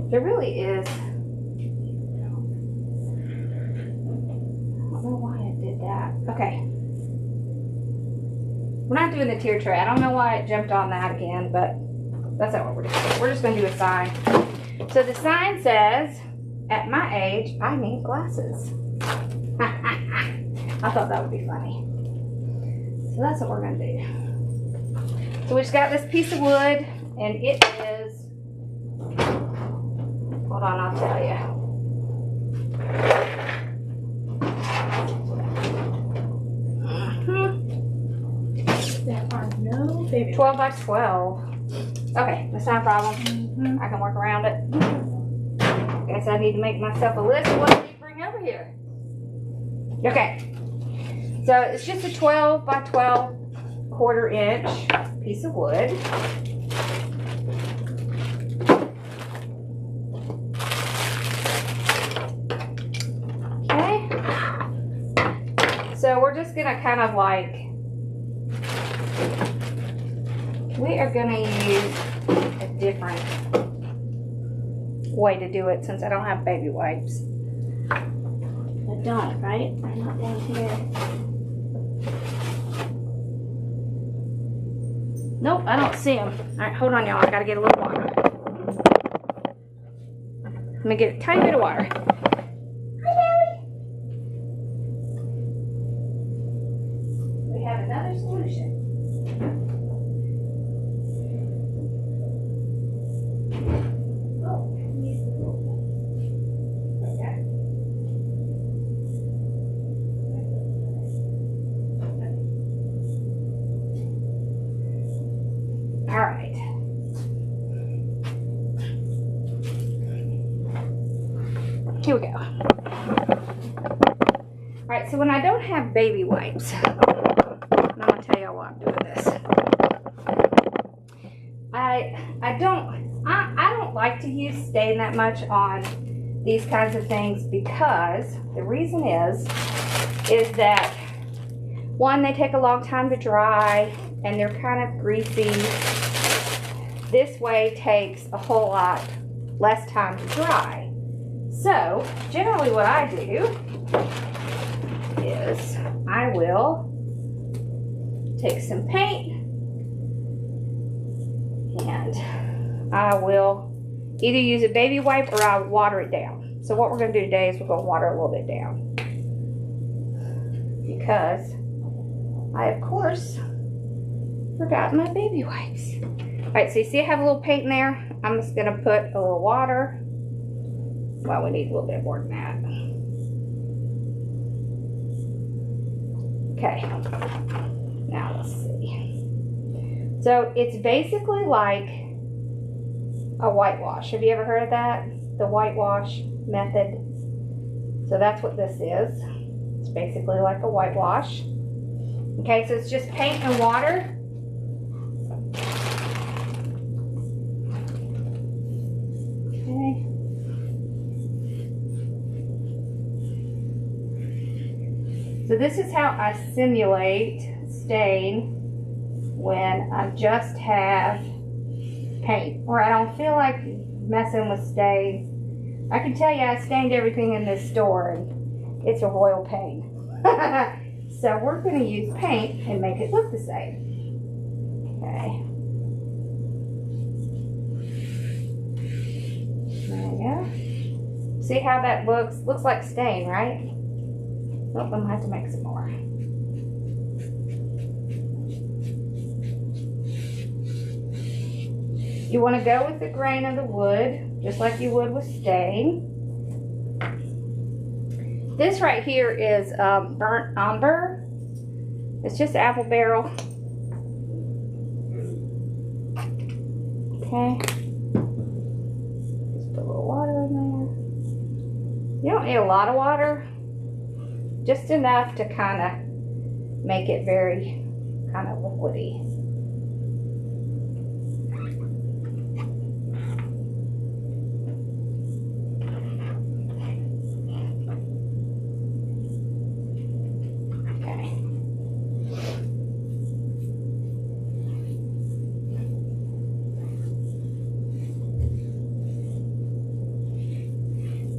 There really is. I don't know why it did that. Okay. We're not doing the tier tray. I don't know why it jumped on that again, but that's not what we're doing. We're just going to do a sign. So the sign says, at my age, I need glasses. I thought that would be funny. So that's what we're going to do. So we just got this piece of wood, and it is, hold on, I'll tell you. There are no baby 12 by 12. Okay, that's not a problem. I can work around it. Guess I need to make myself a list of what I need to bring over here. Okay, so it's just a 12 by 12 1/4 inch piece of wood. Okay, so we're just gonna kind of like, we are gonna use a different way to do it since I don't have baby wipes. I don't, right? I'm not down here. Nope, I don't see them. All right, hold on, y'all. I gotta get a little water. Let me get a tiny bit of water. Hi, Nelly. We have another solution. Here we go. Alright, so when I don't have baby wipes, and I'm going to tell you why I'm doing this. I don't like to use stain that much on these kinds of things because the reason is that one, they take a long time to dry and they're kind of greasy. This way takes a whole lot less time to dry. So, generally what I do is I will take some paint and I will either use a baby wipe or I'll water it down. So what we're going to do today is we're going to water a little bit down. Because I, of course, forgot my baby wipes. Alright, so you see I have a little paint in there. I'm just going to put a little water. Well, we need a little bit more than that. Okay. Now let's see. So it's basically like a whitewash. Have you ever heard of that? The whitewash method. So that's what this is. It's basically like a whitewash. Okay, so it's just paint and water. Okay. So this is how I simulate stain when I just have paint, or I don't feel like messing with stain. I can tell you I stained everything in this store and it's a royal pain. So we're going to use paint and make it look the same. Okay. There we go. See how that looks? Looks like stain, right? Nope, I'm going to have to make some more. You want to go with the grain of the wood, just like you would with stain. This right here is burnt umber. It's just apple barrel. Okay. Just put a little water in there. You don't need a lot of water. Just enough to kind of make it very kind of liquidy.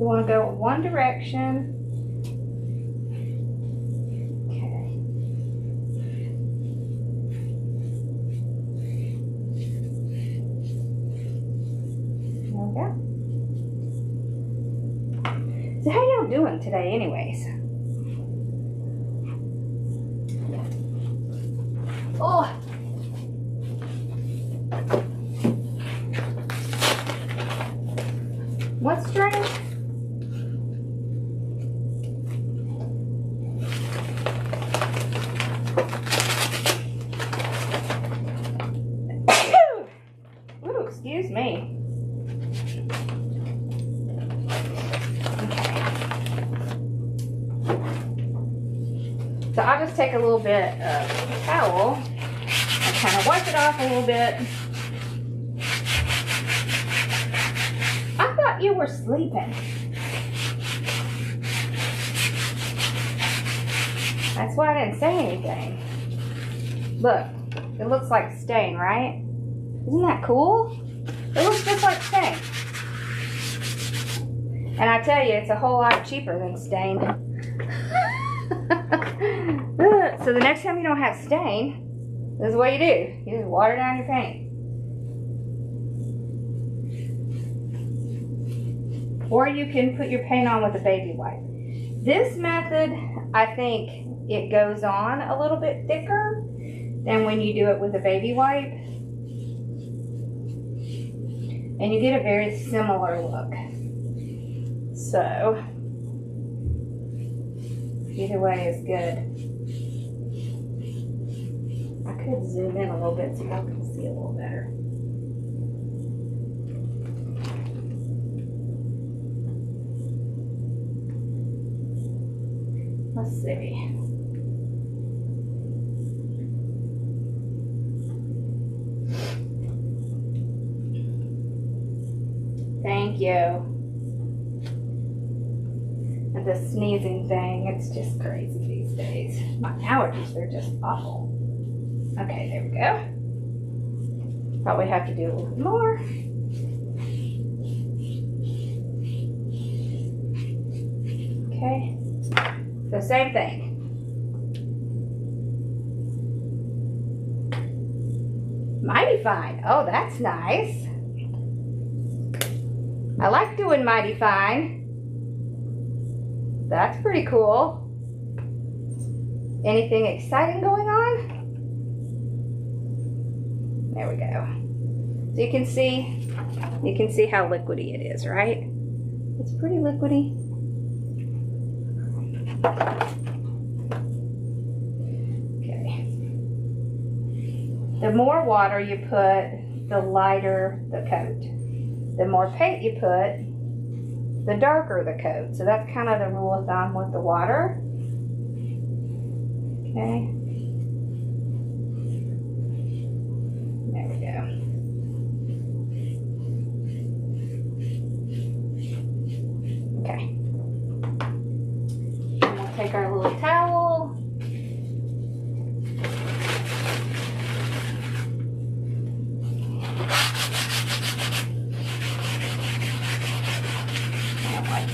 You want to go one direction. Okay. There we go. So how y'all doing today anyways? Oh. What string? Ooh, excuse me. So I'll just take a little bit of towel and kind of wipe it off a little bit. I thought you were sleeping. That's why I didn't say anything. Look, it looks like stain, right? Isn't that cool? It looks just like stain. And I tell you, it's a whole lot cheaper than stain. So the next time you don't have stain, this is what you do. You just water down your paint. Or you can put your paint on with a baby wipe. This method, I think it goes on a little bit thicker than when you do it with a baby wipe. And you get a very similar look. So, either way is good. I could zoom in a little bit so y'all can see a little better. Let's see. Thank you. And the sneezing thing, it's just crazy these days. My allergies, they're just awful. Okay, there we go. Probably have to do a little bit more. Okay. So same thing. Mighty Fine. Oh, that's nice. I like doing Mighty Fine. That's pretty cool. Anything exciting going on? There we go. So you can see how liquidy it is, right? It's pretty liquidy. Okay. The more water you put, the lighter the coat. The more paint you put, the darker the coat. So that's kind of the rule of thumb with the water. Okay. There we go. Okay. And we'll take our little towel.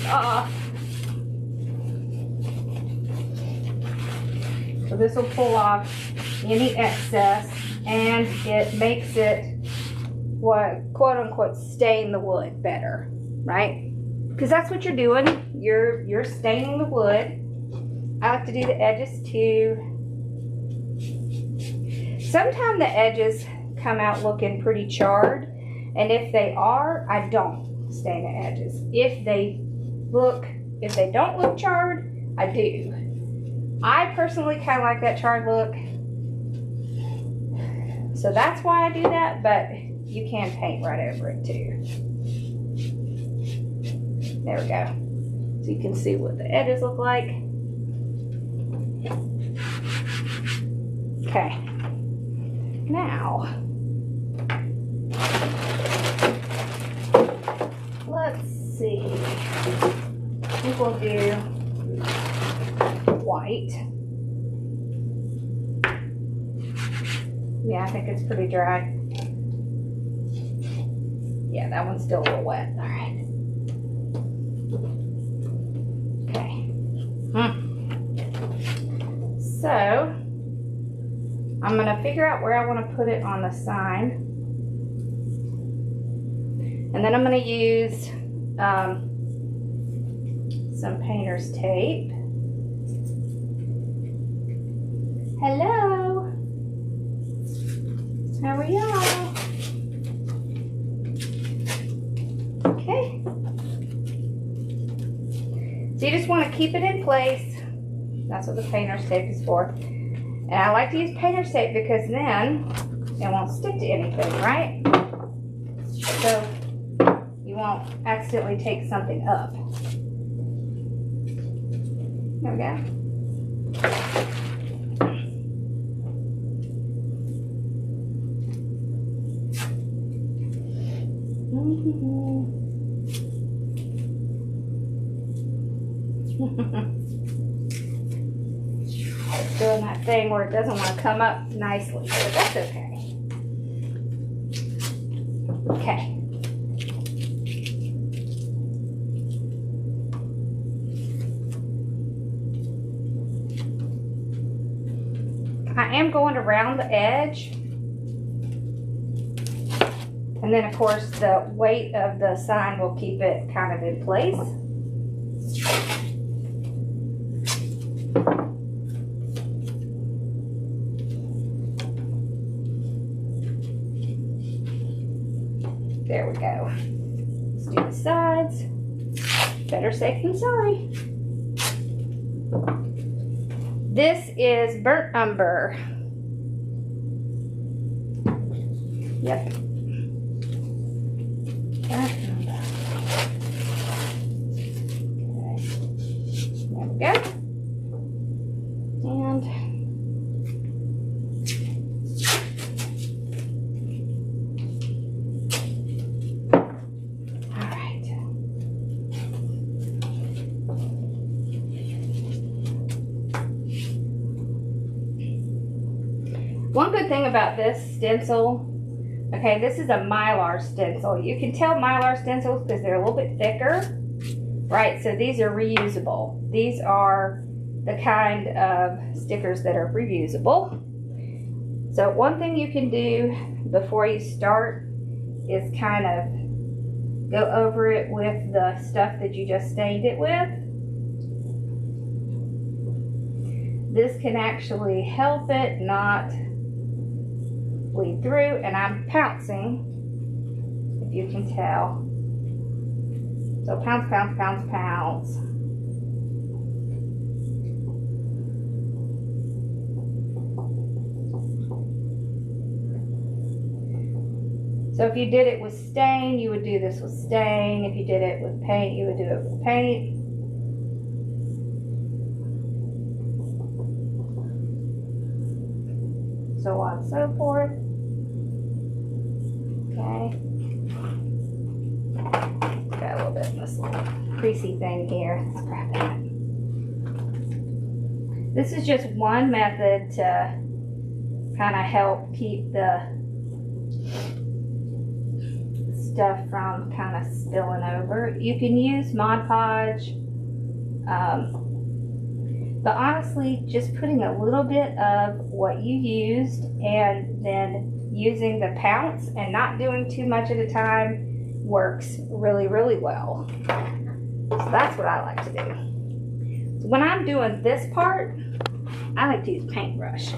Off. So this will pull off any excess and it makes it what quote unquote stain the wood better, right? Because that's what you're doing. You're staining the wood. I like to do the edges too. Sometimes the edges come out looking pretty charred, and if they are, I don't stain the edges. If they don't look charred, I do. I personally kind of like that charred look, so that's why I do that, but you can paint right over it too. There we go. So you can see what the edges look like. Okay. Now, let's see. I think we'll do white. Yeah, I think it's pretty dry. Yeah, that one's still a little wet. All right. So I'm going to figure out where I want to put it on the sign. And then I'm going to use some painter's tape. Hello. How are y'all? Okay. So you just want to keep it in place. That's what the painter's tape is for. And I like to use painter's tape because then it won't stick to anything, right? So you won't accidentally take something up. There we go. It's doing that thing where it doesn't want to come up nicely, but that's okay. Okay. I am going around the edge. And then, of course, the weight of the sign will keep it kind of in place. There we go. Let's do the sides. Better safe than sorry. This is burnt umber. Yep. Okay. There we go. And all right. One good thing about this stencil, okay, this is a Mylar stencil. You can tell Mylar stencils because they're a little bit thicker, right? So these are reusable. These are the kind of stickers that are reusable. So one thing you can do before you start is kind of go over it with the stuff that you just stained it with. This can actually help it not bleed through, and I'm pouncing, if you can tell. So pounce, pounce, pounce, pounce. So if you did it with stain, you would do this with stain. If you did it with paint, you would do it with paint. So on and so forth. Okay. Got a little bit of this little creasy thing here. Let's grab that. This is just one method to kind of help keep the stuff from kind of spilling over. You can use Mod Podge, but honestly, just putting a little bit of what you used and then using the pounce and not doing too much at a time works really, really well. So that's what I like to do. So when I'm doing this part, I like to use paintbrush.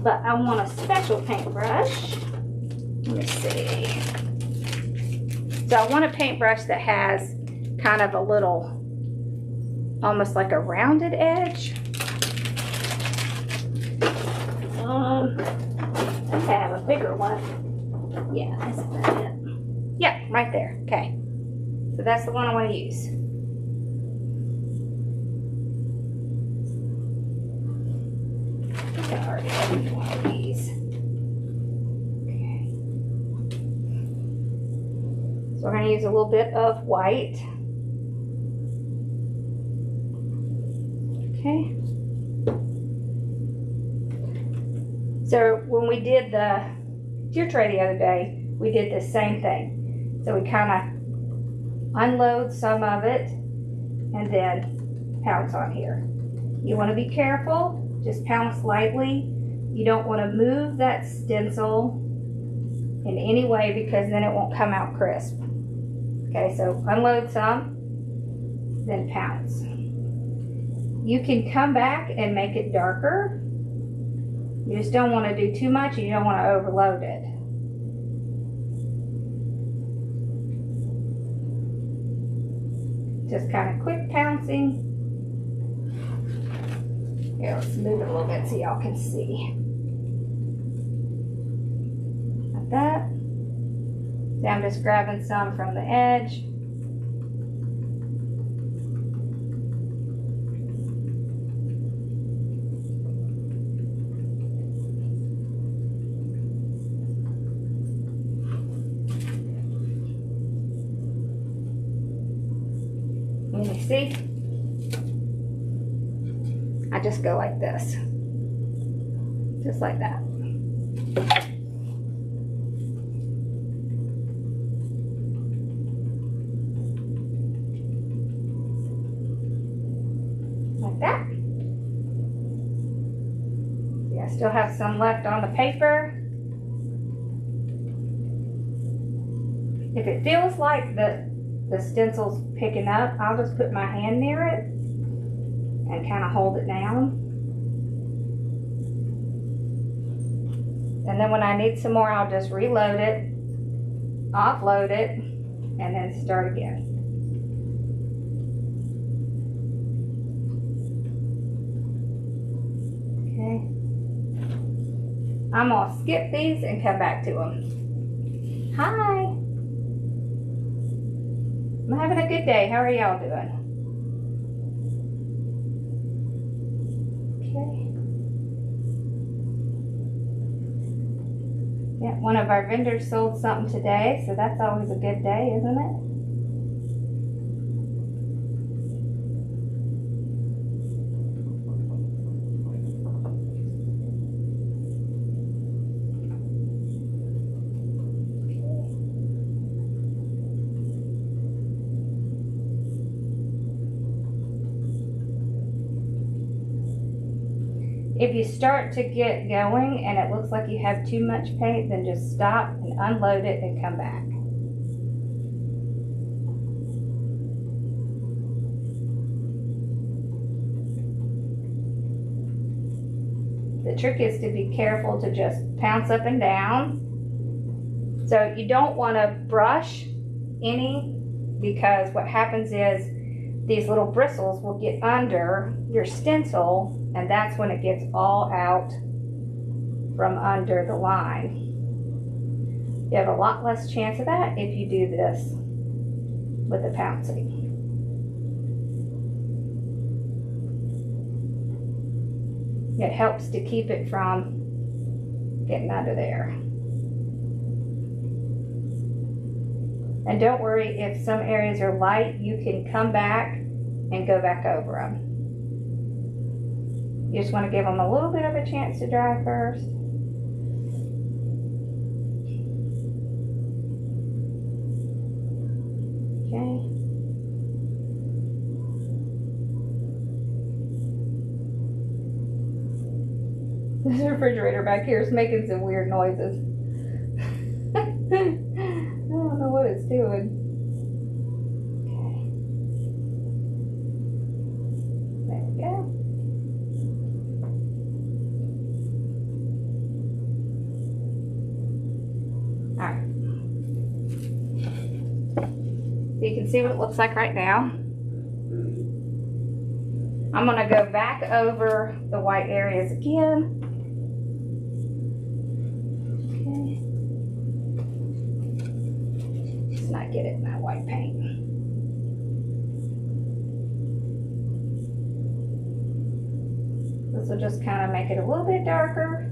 But I want a special paintbrush. Let me see. So I want a paintbrush that has kind of a little, almost like a rounded edge. I think I have a bigger one. Yeah, that's about it. Yeah, right there. Okay. So that's the one I want to use. I think I already opened one of these. So we're going to use a little bit of white. Okay. So when we did the tier tray the other day, we did the same thing. So we kind of unload some of it and then pounce on here. You want to be careful, just pounce lightly. You don't want to move that stencil in any way because then it won't come out crisp. Okay, so unload some, then pounce. You can come back and make it darker. You just don't want to do too much, and you don't want to overload it. Just kind of quick pouncing. Here, let's move it a little bit so y'all can see. Like that. So I'm just grabbing some from the edge. You see? I just go like this. Just like that. Like that. See, I still have some left on the paper. If it feels like the stencil's picking up, I'll just put my hand near it and kind of hold it down. And then when I need some more, I'll just reload it, offload it, and then start again. Okay. I'm gonna skip these and come back to them. Hi. I'm having a good day. How are y'all doing? Okay. Yeah, one of our vendors sold something today, so that's always a good day, isn't it? If you start to get going and it looks like you have too much paint, then just stop and unload it and come back. The trick is to be careful to just pounce up and down. So you don't want to brush any, because what happens is these little bristles will get under your stencil, and that's when it gets all out from under the line. You have a lot less chance of that if you do this with the pouncing. It helps to keep it from getting under there. And don't worry, if some areas are light, you can come back and go back over them. You just want to give them a little bit of a chance to dry first. Okay. This refrigerator back here is making some weird noises. I don't know what it's doing. Okay. There we go. Alright. So you can see what it looks like right now. I'm going to go back over the white areas again. Not get it in that white paint. This will just kind of make it a little bit darker.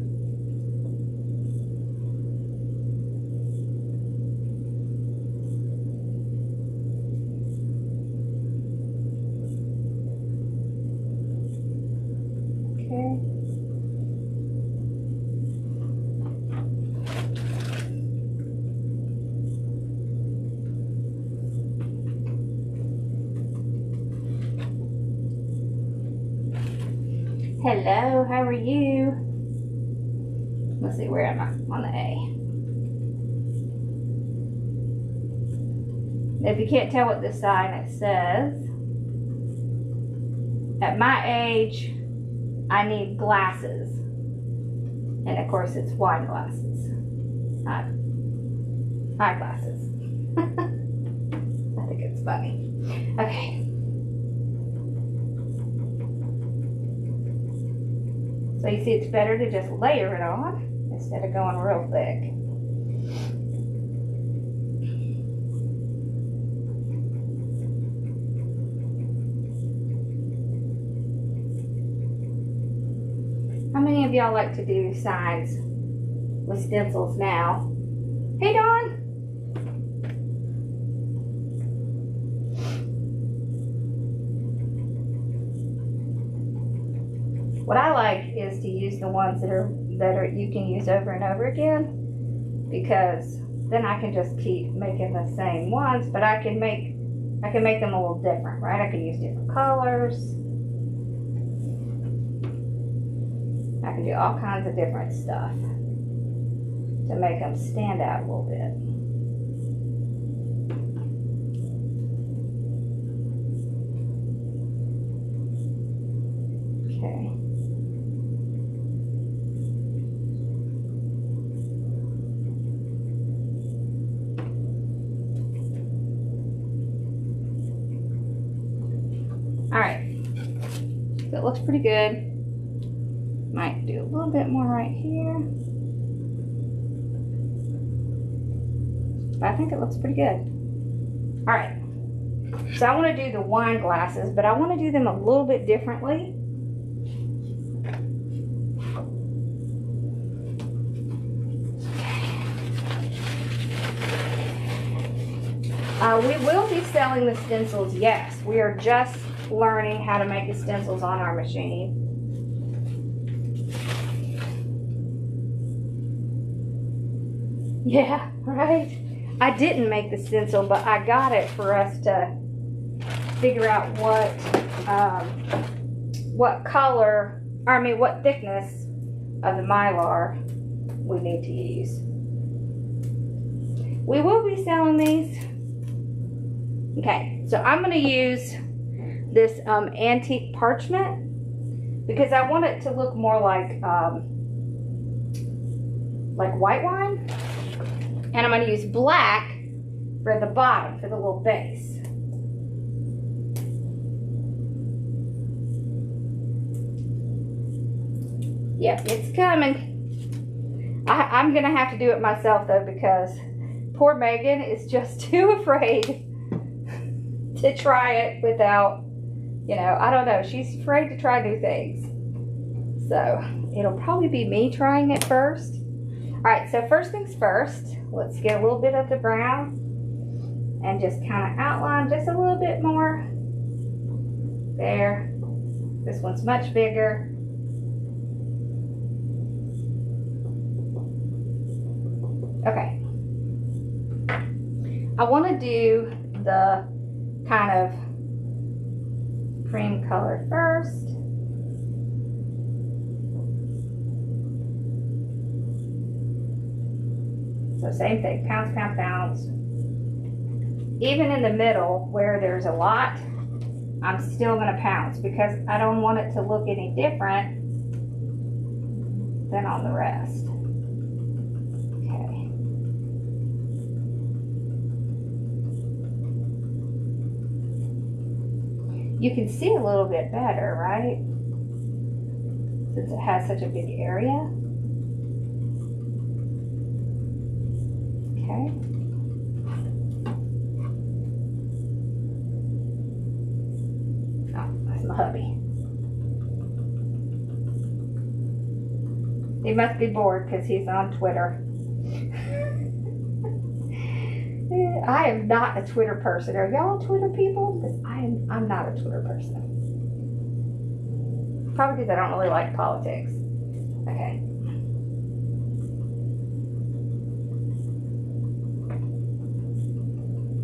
Okay. Hello, how are you? Let's see, where am I? On the A. If you can't tell what this sign it says, at my age, I need glasses. And of course it's wine glasses, not eyeglasses. I think it's funny. Okay. So you see it's better to just layer it on instead of going real thick. How many of y'all like to do signs with stencils now? Hey, Dawn! What I like is to use the ones that are you can use over and over again, because then I can just keep making the same ones, but I can make them a little different, right? I can use different colors. I can do all kinds of different stuff to make them stand out a little bit. Okay. All right. So it looks pretty good. Might do a little bit more right here. But I think it looks pretty good. All right. So I want to do the wine glasses, but I want to do them a little bit differently. We will be selling the stencils, yes. We are just learning how to make the stencils on our machine. Yeah, right? I didn't make the stencil, but I got it for us to figure out what color, or I mean what thickness of the Mylar we need to use. We will be selling these. Okay, so I'm going to use this antique parchment because I want it to look more like white wine. And I'm going to use black for the bottom, for the little base. Yep, it's coming. I'm going to have to do it myself, though, because poor Megan is just too afraid to try it without, you know, I don't know. She's afraid to try new things. So it'll probably be me trying it first. All right, so first things first, let's get a little bit of the brown and just kind of outline just a little bit more. There. This one's much bigger. Okay. I want to do the kind of cream color first. So same thing, pounds, pound, pounds. Even in the middle where there's a lot, I'm still gonna pounce because I don't want it to look any different than on the rest. Okay. You can see a little bit better, right? Since it has such a big area. Okay. Oh, that's my hubby. He must be bored because he's on Twitter. I am not a Twitter person. Are y'all Twitter people? Because I'm not a Twitter person. Probably because I don't really like politics. Okay.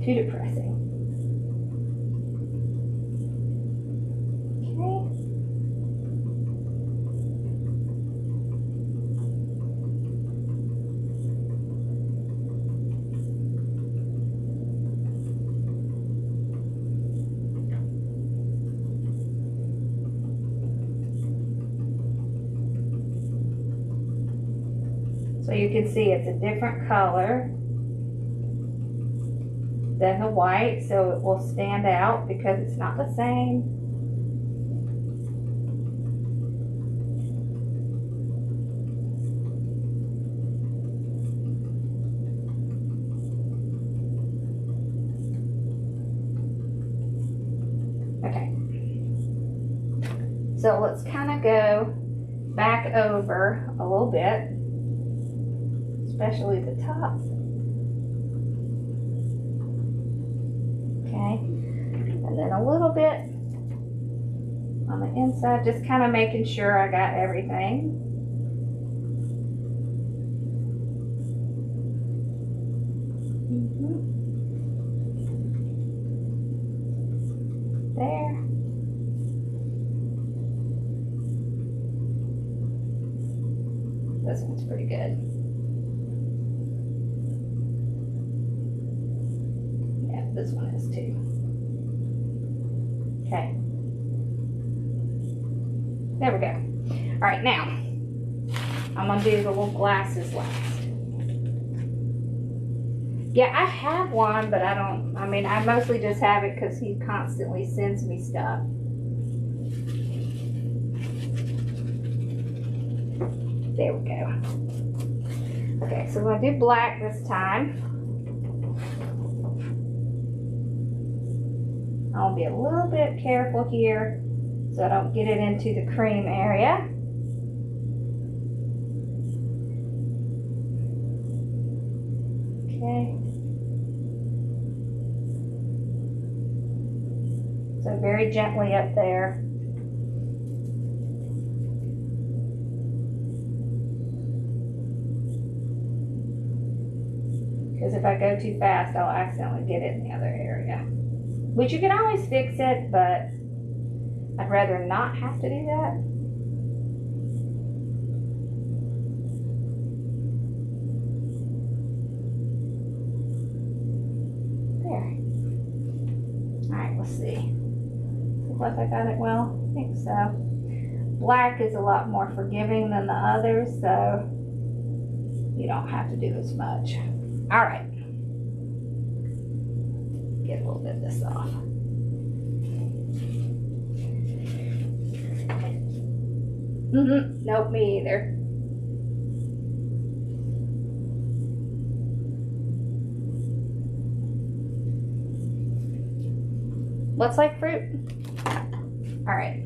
Too depressing. Okay. So you can see it's a different color than the white, so it will stand out because it's not the same. Okay. So let's kind of go back over a little bit, especially the top. Okay, and then a little bit on the inside, just kind of making sure I got everything. There. This one's pretty good. Yeah, this one is too. Okay. There we go. All right, now I'm gonna do the little glasses last. Yeah, I have one, but I mostly just have it because he constantly sends me stuff. There we go. Okay, so we're gonna do black this time. I'll be a little bit careful here so I don't get it into the cream area. Okay. So very gently up there. Because if I go too fast, I'll accidentally get it in the other area. Which you can always fix it, but I'd rather not have to do that. There. Alright, let's see. Look like I got it well? I think so. Black is a lot more forgiving than the others, so you don't have to do as much. Alright. Get a little bit of this off. Nope, me either. Looks like fruit. Alright.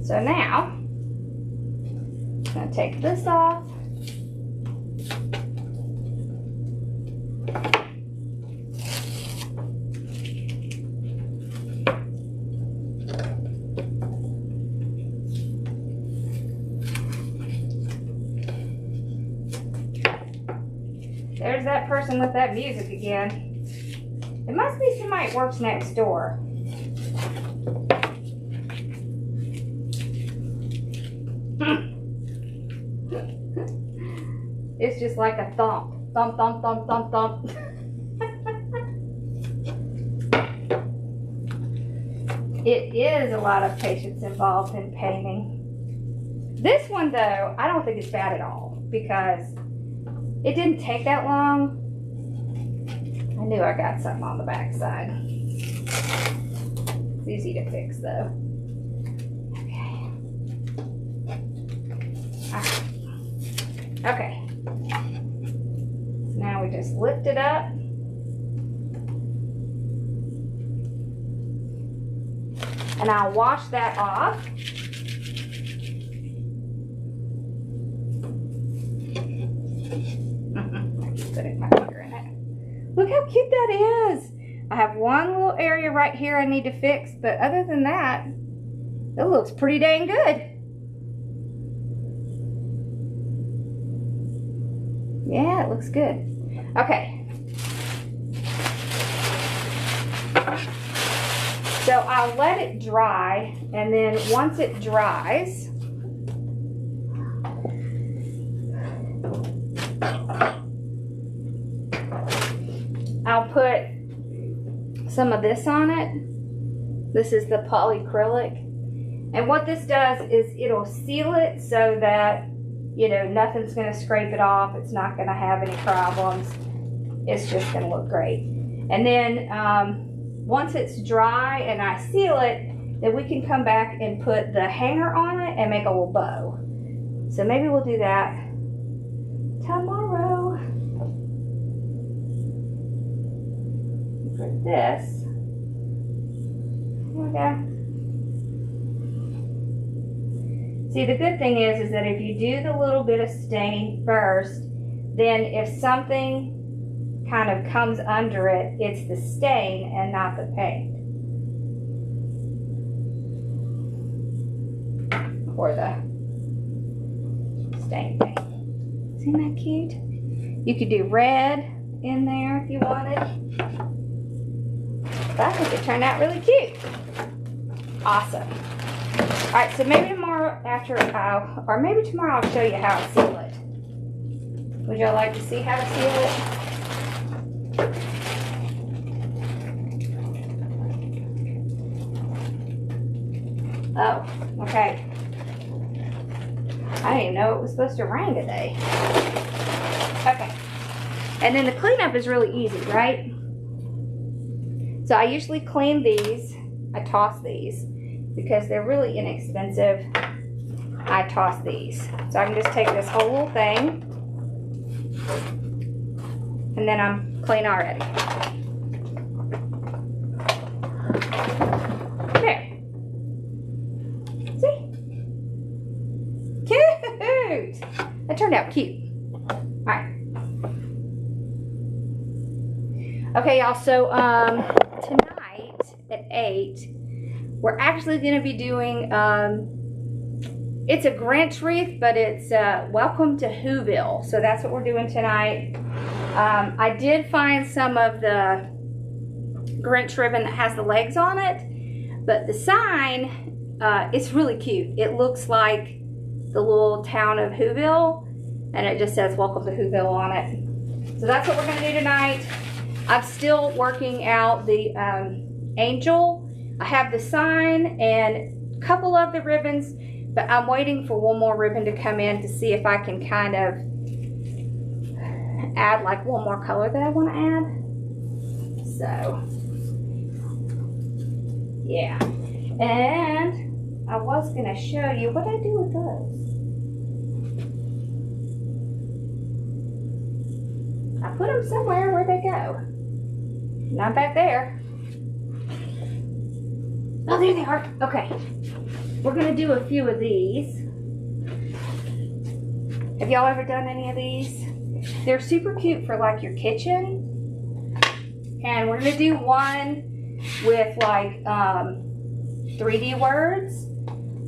So now, I'm going to take this off. There's that person with that music again. It must be somebody that works next door. It's just like a thump. Thump, thump, thump, thump, thump. It is a lot of patience involved in painting. This one though, I don't think it's bad at all because it didn't take that long. I knew I got something on the back side. It's easy to fix though. Okay. Okay. So now we just lift it up. And I'll wash that off. Putting my finger in it. Look how cute that is. I have one little area right here I need to fix, but other than that, it looks pretty dang good. Yeah, it looks good. Okay. So I'll let it dry, and then once it dries, I'll put some of this on it. This is the polyacrylic. And what this does is it'll seal it so that You know, nothing's going to scrape it off. It's not going to have any problems. It's just going to look great. And then once it's dry and I seal it, then we can come back and put the hanger on it and make a little bow. So maybe we'll do that tomorrow. For this, there we go. See, the good thing is that if you do the little bit of stain first, then if something kind of comes under it, it's the stain and not the paint. Or the stain paint. Isn't that cute? You could do red in there if you wanted. But I think it turned out really cute. Awesome. Alright, so maybe tomorrow or maybe tomorrow I'll show you how to seal it. Would y'all like to see how to seal it? Oh, okay. I didn't even know it was supposed to rain today. Okay. And then the cleanup is really easy, right? So I usually clean these. I toss these because they're really inexpensive. I toss these. So I can just take this whole little thing and then I'm clean already. There. See? Cute! That turned out cute. Alright. Okay, y'all, so tonight at 8, we're actually going to be doing, it's a Grinch wreath, but it's Welcome to Whoville. So that's what we're doing tonight. I did find some of the Grinch ribbon that has the legs on it, but the sign, it's really cute. It looks like the little town of Whoville, and it just says Welcome to Whoville on it. So that's what we're going to do tonight. I'm still working out the angel. I have the sign and a couple of the ribbons, but I'm waiting for one more ribbon to come in to see if I can kind of add like one more color that I want to add. So, yeah. And I was going to show you what I do with those. I put them somewhere. Where'd they go? Not back there. Oh, there they are. Okay. We're going to do a few of these. Have y'all ever done any of these? They're super cute for like your kitchen. And we're going to do one with like 3D words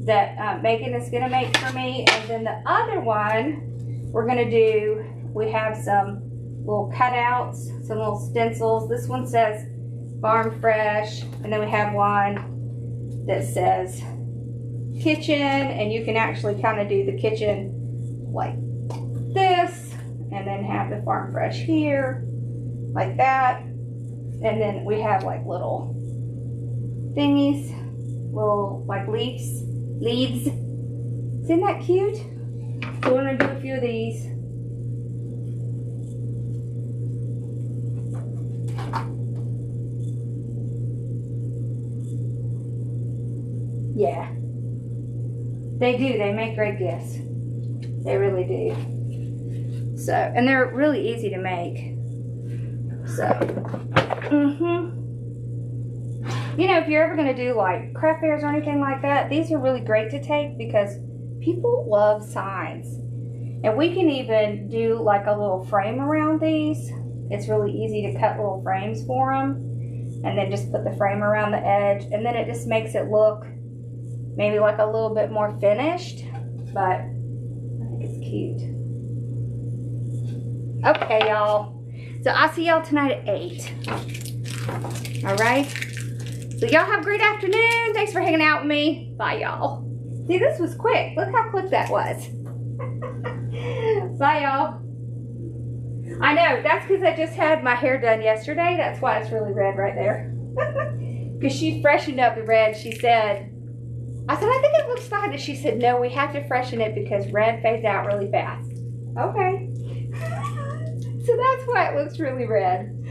that Megan is going to make for me. And then the other one we're going to do, we have some little cutouts, some little stencils. This one says Farm Fresh, and then we have one that says kitchen, and you can actually kind of do the kitchen like this, and then have the Farm Fresh here, like that. And then we have like little thingies, little like leaves. Isn't that cute? So we're gonna do a few of these. Yeah, they do. They make great gifts. They really do. So, and they're really easy to make. So, you know, if you're ever going to do like craft fairs or anything like that, these are really great to take because people love signs. And we can even do like a little frame around these. It's really easy to cut little frames for them. And then just put the frame around the edge. And then it just makes it look maybe like a little bit more finished, but I think it's cute. Okay, y'all. So I'll see y'all tonight at 8. All right. So y'all have a great afternoon. Thanks for hanging out with me. Bye, y'all. See, this was quick. Look how quick that was. Bye, y'all. I know. That's because I just had my hair done yesterday. That's why it's really red right there. Because she freshened up the red. She said, I said, I think it looks fine. And she said, no, we have to freshen it because red fades out really fast. Okay. So that's why it looks really red.